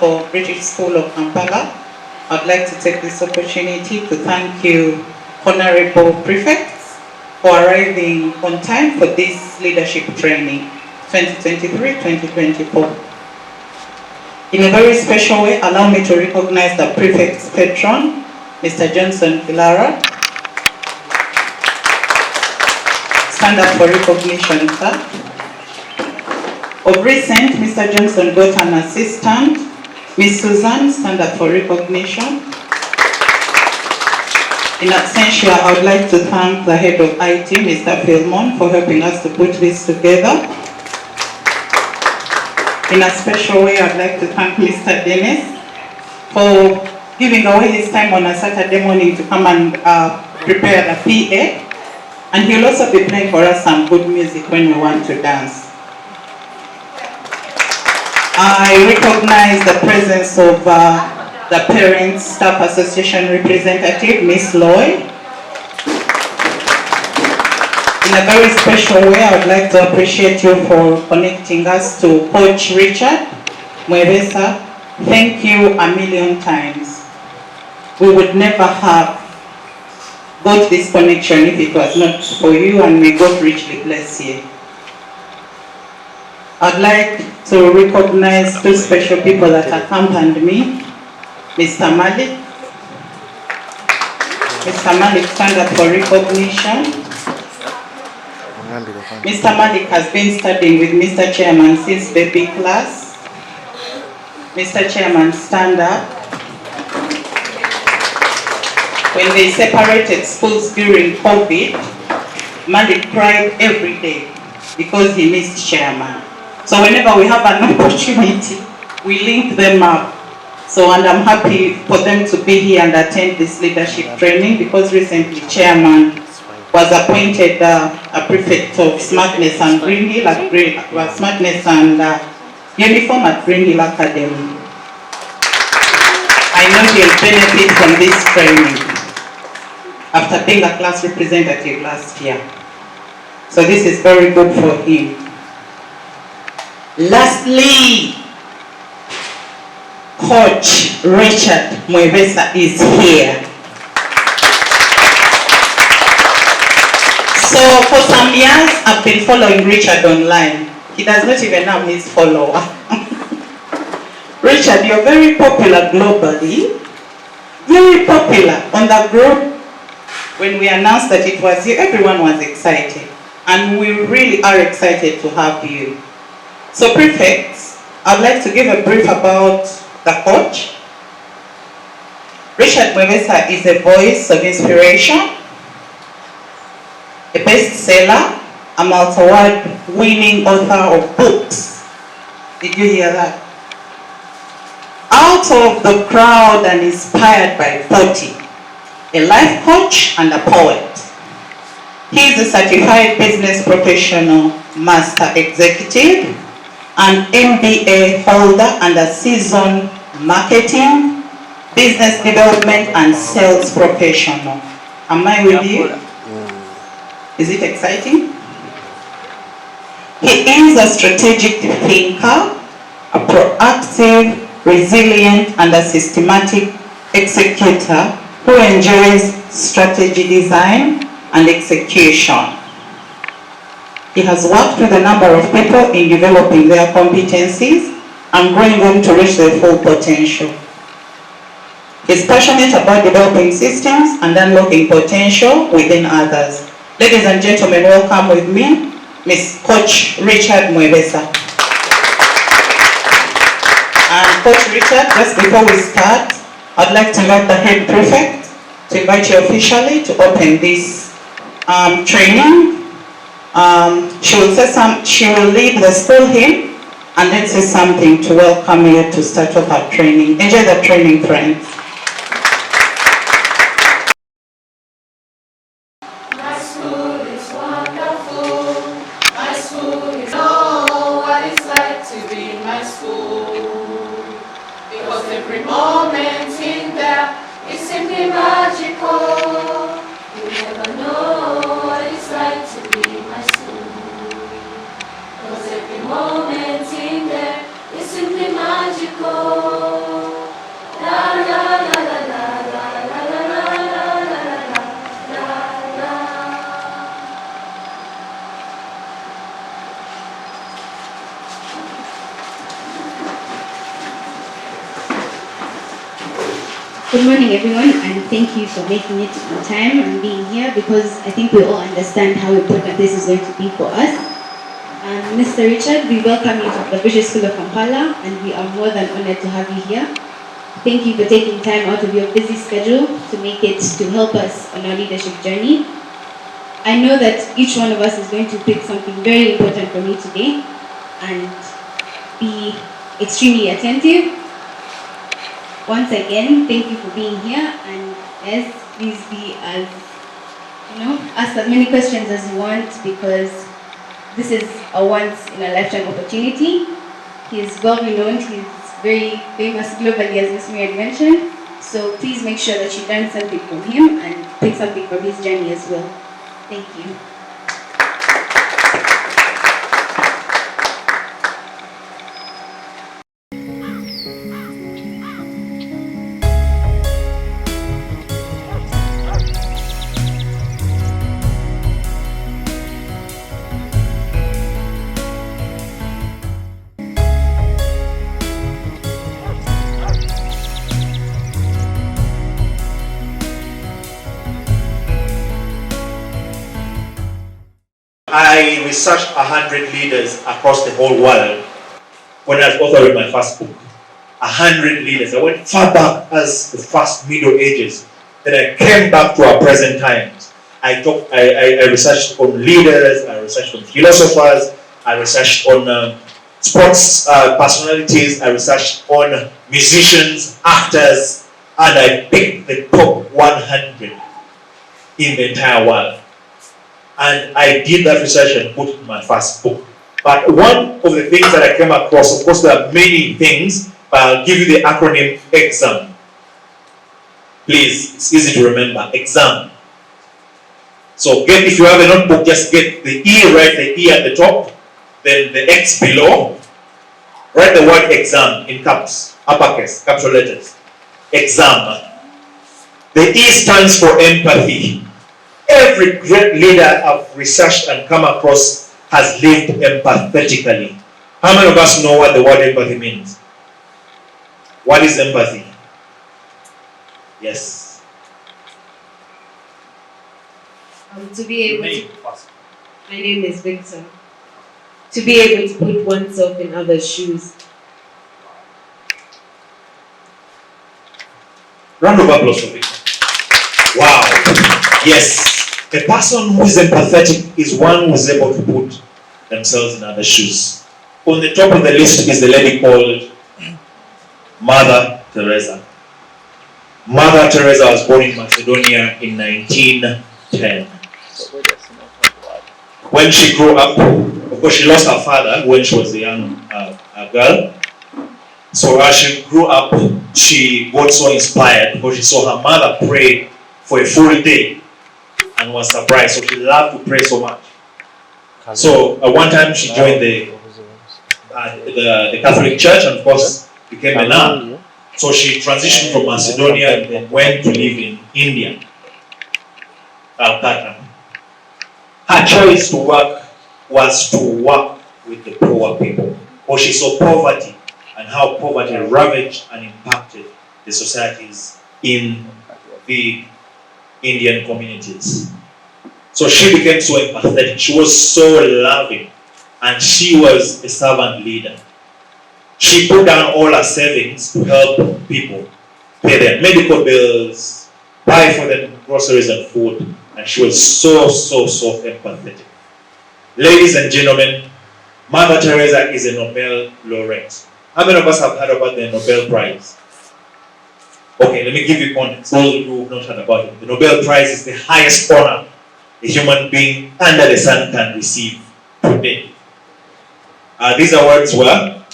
behalf of British School of Kampala, I'd like to take this opportunity to thank you, Honorable Prefects, for arriving on time for this leadership training, 2023-2024. In a very special way, allow me to recognize the Prefect's patron, Mr. Johnson Kilara. Stand up for recognition, sir. Of recent, Mr. Johnson got an assistant. Ms. Suzanne, stand up for recognition. In absentia, I would like to thank the head of IT, Mr. Philmon, for helping us to put this together. In a special way, I'd like to thank Mr. Dennis for giving away his time on a Saturday morning to come and prepare the PA. And he'll also be playing for us some good music when we want to dance. I recognize the presence of the Parents Staff Association representative, Miss Loy. In a very special way, I would like to appreciate you for connecting us to Coach Richard Mwebesa. Thank you a million times. We would never have got this connection if it was not for you, and may God richly bless you. I'd like to recognize two special people that accompanied me. Mr. Malik. Mr. Malik, stand up for recognition. Mr. Malik has been studying with Mr. Chairman since baby class. Mr. Chairman, stand up. When they separated schools during COVID, Malik cried every day because he missed Chairman. So whenever we have an opportunity, we link them up. So, and I'm happy for them to be here and attend this leadership training, because recently Chairman was appointed a prefect of Smartness and Green Hill at Smartness and Uniform at Green Hill Academy. I know he'll benefit from this training after being a class representative last year. So this is very good for him. Lastly, Coach Richard Mwebesa is here. So for some years, I've been following Richard online. He does not even know his follower. Richard, you're very popular globally. Very popular on the group. When we announced that it was you, everyone was excited. And we really are excited to have you. So Prefects, I'd like to give a brief about the coach. Richard Mwebesa is a voice of inspiration, a bestseller, a multi-award-winning author of books. Did you hear that? Out of the crowd and inspired by 40, a life coach and a poet. He is a certified business professional, master executive, an MBA holder and a seasoned marketing, business development and sales professional. Am I with you? Is it exciting? He is a strategic thinker, a proactive, resilient and a systematic executor who enjoys strategy design and execution. He has worked with a number of people in developing their competencies and growing them to reach their full potential. He's passionate about developing systems and unlocking potential within others. Ladies and gentlemen, welcome with me, Miss Coach Richard Mwebesa. And Coach Richard, just before we start, I'd like to invite the head prefect to invite you officially to open this training. She will lead the school hymn and then say something to welcome you to start off our training. Enjoy the training, friends. My school is wonderful. My school is know what it's like to be in my school. Because every moment in there is simply magical. You never know what it's like to be in my school. Because every moment in there is simply magical. Good morning, everyone, and thank you for making it on time and being here, because I think we all understand how important this is going to be for us. Mr. Richard, we welcome you to the British School of Kampala, and we are more than honored to have you here. Thank you for taking time out of your busy schedule to make it to help us on our leadership journey. I know that each one of us is going to pick something very important for me today and be extremely attentive. Once again, thank you for being here, and yes, please be as, ask as many questions as you want, because this is a once in a lifetime opportunity. He is well renowned, he's very famous globally, as Ms. Mary had mentioned, so please make sure that you learn something from him and take something from his journey as well. Thank you. I researched 100 leaders across the whole world when I was authoring my first book. 100 leaders. I went far back as the first Middle Ages. Then I came back to our present times. I researched on leaders, I researched on philosophers, I researched on sports personalities, I researched on musicians, actors, and I picked the top 100 in the entire world. And I did that research and put it in my first book. But one of the things that I came across, of course there are many things, but I'll give you the acronym EXAM. Please, it's easy to remember, EXAM. So if you have a notebook, just get the E, write the E at the top, then the X below, write the word EXAM in caps, uppercase, capital letters. EXAM. The E stands for empathy. Every great leader I've researched and come across has lived empathetically. How many of us know what the word empathy means? What is empathy? Yes. To be able to, my name is Victor. To be able to put oneself in others' shoes. Round of applause for Victor. Wow. Yes. A person who is empathetic is one who is able to put themselves in other shoes. On the top of the list is the lady called Mother Teresa. Mother Teresa was born in Macedonia in 1910. When she grew up, of course she lost her father when she was a young girl. So as she grew up, she got so inspired because she saw her mother pray for a full day and was surprised. So she loved to pray so much. So at one time she joined the Catholic Church and of course became a nun. So she transitioned from Macedonia and then went to live in India, Calcutta. Her choice to work was to work with the poor people, because she saw poverty and how poverty ravaged and impacted the societies in the Indian communities. So she became so empathetic, she was so loving, and she was a servant leader. She put down all her savings to help people pay their medical bills, buy for them groceries and food, and she was so empathetic. Ladies and gentlemen, Mother Teresa is a Nobel laureate. How many of us have heard about the Nobel Prize? Okay, let me give you context. Those of you who have not heard about it. The Nobel Prize is the highest honor a human being under the sun can receive today. These awards were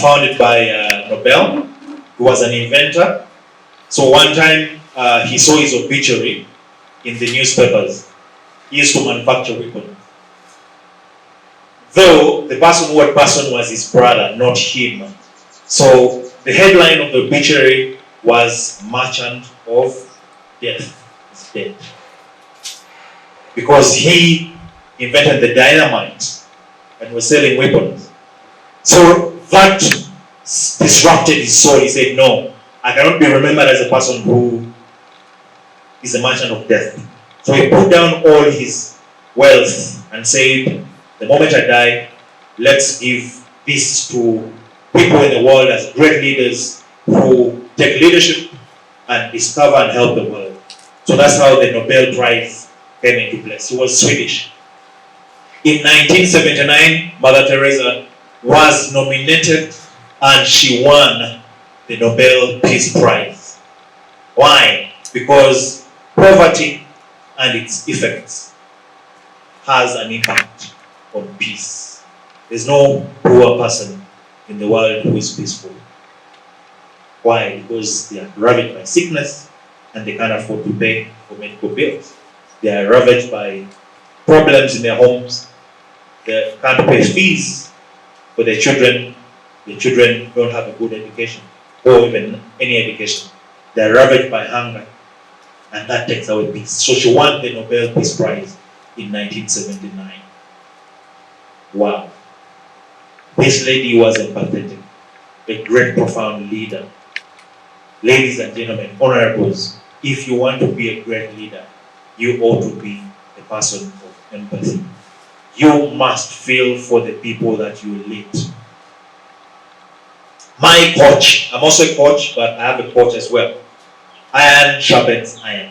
founded by Nobel, who was an inventor. So one time he saw his obituary in the newspapers. He used to manufacture weapons. Though the person who had passed on was his brother, not him. So the headline of the obituary was Merchant of Death is dead. Because he invented the dynamite and was selling weapons. So that disrupted his soul. He said, no, I cannot be remembered as a person who is a merchant of death. So he put down all his wealth and said, the moment I die, let's give this to people in the world as great leaders who take leadership and discover and help the world. So that's how the Nobel Prize came into place. He was Swedish. In 1979, Mother Teresa was nominated and she won the Nobel Peace Prize. Why? Because poverty and its effects has an impact on peace. There's no poor person in the world who is peaceful. Why? Because they are ravaged by sickness and they can't afford to pay for medical bills. They are ravaged by problems in their homes. They can't pay fees for their children. The children don't have a good education or even any education. They are ravaged by hunger, and that takes away peace. So she won the Nobel Peace Prize in 1979. Wow. This lady was empathetic, a great, profound leader. Ladies and gentlemen, honorables, if you want to be a great leader, you ought to be a person of empathy. You must feel for the people that you lead. My coach, I'm also a coach, but I have a coach as well. Iron sharpens iron.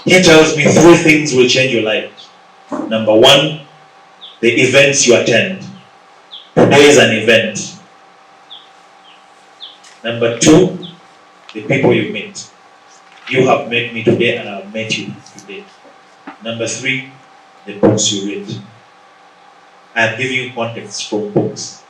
He tells me 3 things will change your life. Number 1, the events you attend. Today is an event. Number 2, the people you meet. You have met me today and I have met you today. Number 3, the books you read. I am giving you context from books.